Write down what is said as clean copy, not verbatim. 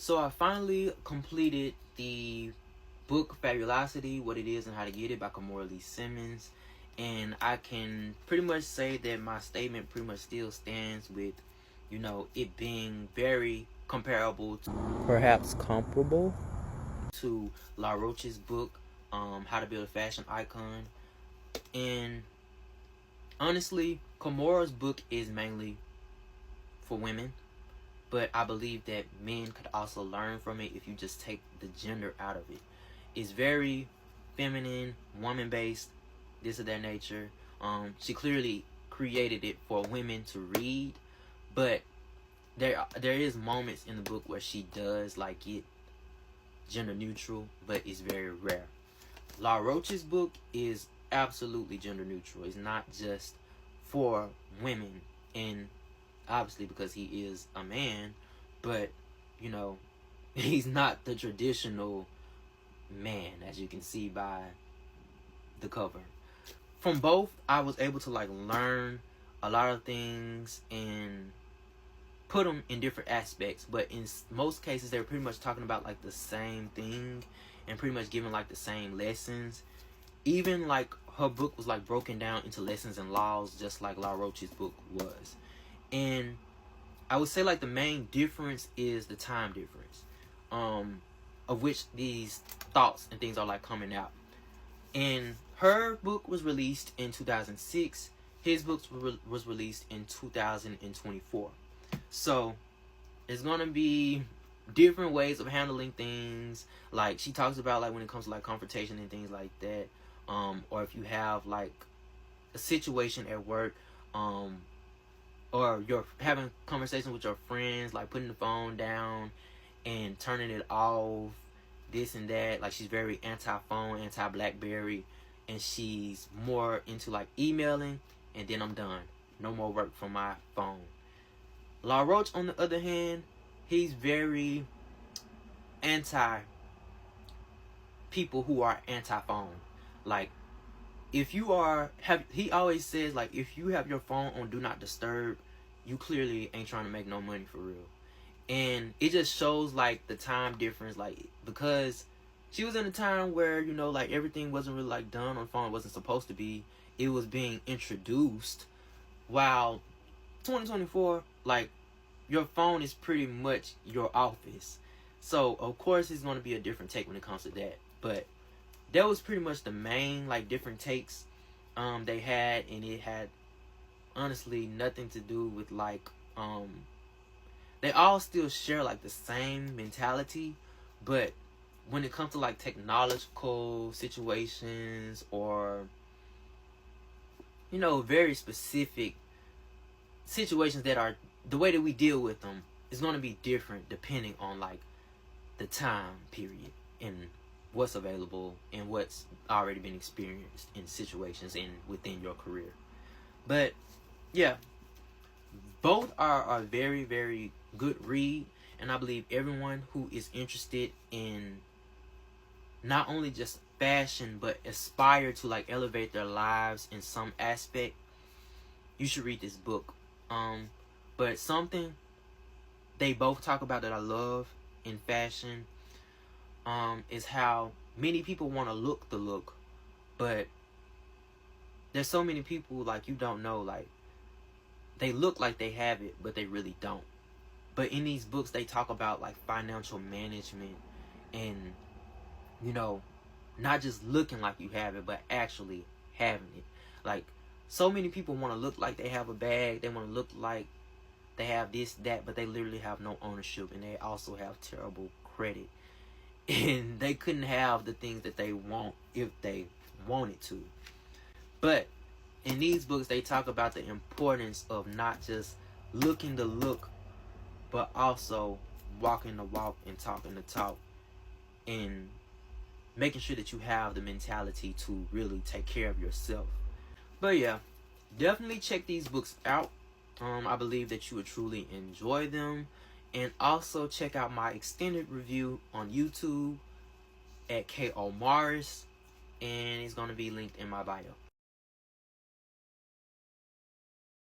So I finally completed the book Fabulosity, What It Is and How to Get It by Kimora Lee Simmons. And I can pretty much say that my statement pretty much still stands with, it being very comparable to, perhaps comparable to 𝘍𝘢𝘣𝘊𝘆's book, How to Build a Fashion Icon. And honestly, Kimora's book is mainly for women, but I believe that men could also learn from it if you just take the gender out of it. It's very feminine, woman-based, this of that nature. She clearly created it for women to read, but there is moments in the book where she does like it gender neutral, but it's very rare. 𝘍𝘢𝘣𝘆's book is absolutely gender neutral. It's not just for women, and obviously because he is a man, but he's not the traditional man, as you can see by the cover. From both, I was able to learn a lot of things and put them in different aspects, but in most cases they're pretty much talking about the same thing and pretty much giving the same lessons. Even her book was broken down into lessons and laws, just like 𝘍𝘢𝘣𝘆's book was. And I would say the main difference is the time difference, of which these thoughts and things are coming out. And her book was released in 2006. His book was released in 2024. So it's gonna be different ways of handling things. She talks about when it comes to confrontation and things like that, or if you have a situation at work, or you're having conversations with your friends, putting the phone down and turning it off, this and that. She's very anti-phone, anti-BlackBerry, and she's more into emailing, and then I'm done. No more work from my phone. 𝘍𝘢𝘣𝘆, on the other hand, he's very anti people who are anti-phone. If you he always says if you have your phone on do not disturb, you clearly ain't trying to make no money for real. And it just shows the time difference, because she was in a time where everything wasn't really done on the phone. It wasn't supposed to be. It was being introduced, while 2024, your phone is pretty much your office. So of course it's going to be a different take when it comes to that. But that was pretty much the main different takes they had, and it had honestly nothing to do with they all still share the same mentality, but when it comes to technological situations or very specific situations that are the way that we deal with them is going to be different depending on the time period and what's available and what's already been experienced in situations and within your career. But yeah, both are a very, very good read, and I believe everyone who is interested in not only just fashion but aspire to elevate their lives in some aspect, you should read this book. But something they both talk about that I love in fashion is how many people want to look the look, but there's so many people you don't know, they look like they have it but they really don't. But in these books they talk about financial management and not just looking like you have it but actually having it. So many people want to look like they have a bag, they want to look like they have this, that, but they literally have no ownership, and they also have terrible credit. And they couldn't have the things that they want if they wanted to. But in these books, they talk about the importance of not just looking the look, but also walking the walk and talking the talk, and making sure that you have the mentality to really take care of yourself. But yeah, definitely check these books out. I believe that you would truly enjoy them. And also check out my extended review on YouTube at 𝘞𝘩𝘍𝘍𝘐, and it's going to be linked in my bio.